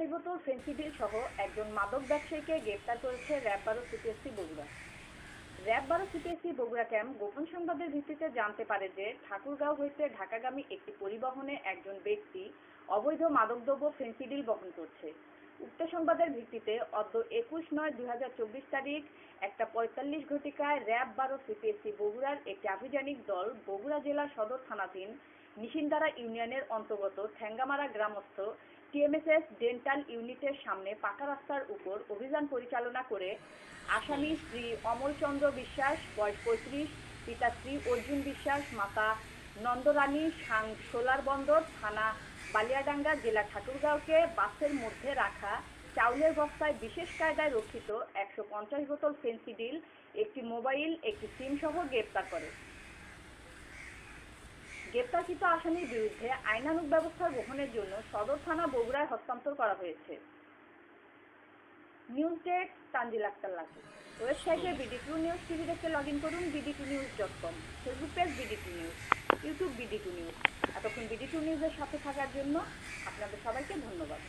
50 বোতল ফেন্সিডিল সহ একজন মাদক ব্যবসায়ীকে গ্রেপ্তার করেছে RAB 12 CPSC Bogura. RAB 12 CPSC Bogura camp গোপন সংবাদের ভিত্তিতে জানতে পারে যে ঠাকুরগাঁও হইতে ঢাকাগামী একটি পরিবহনে একজন ব্যক্তি অবৈধ মাদকদ্রব্য ফেন্সিডিল বহন করছে। উক্ত সংবাদের ভিত্তিতে অদ্য 21/9/2024 তারিখ 1:45 ঘটিকায় র্যাব 12 সিপিএসসি বগুড়ার একটি আভিযানিক দল বগুড়া জেলা সদর থানাধীন নিশিন্দারা ইউনিয়নের অন্তর্গত ঠেঙ্গামারা গ্রামস্থ টিএমএসএস ডেন্টাল ইউনিটের সামনে পাকা রাস্তার উপর অভিযান পরিচালনা করে আসামি শ্রী অমল চন্দ্র বিশ্বাস, বয়স 35, পিতা শ্রী অর্জুন বিশ্বাস, মাতা নন্দরানী, সোলার বন্দর থানা বালিয়াডাঙ্গা, জেলা ঠাকুরগাঁওকে বাসের মধ্যে রাখা চাউলের বস্তায় বিশেষ কায়দায় রক্ষিত 150 বোতল ফেন্সিডিল, একটি মোবাইল, একটি সিম সহ গ্রেপ্তার করে। গ্রেপ্তারকৃত আসামির বিরুদ্ধে আইনানুগ ব্যবস্থা গ্রহণের জন্য সদর থানা বগুড়ায় হস্তান্তর করা হয়েছে। News desk Tanzil Akter Lucky. ওয়েবসাইটে BD2 নিউজ টিভি দেখতে লগইন করুন bd2news.com, Facebook page BD2 news, YouTube BD2 news. এতক্ষণ BD2 নিউজের সাথে থাকার জন্য আপনাদের সবাইকে ধন্যবাদ।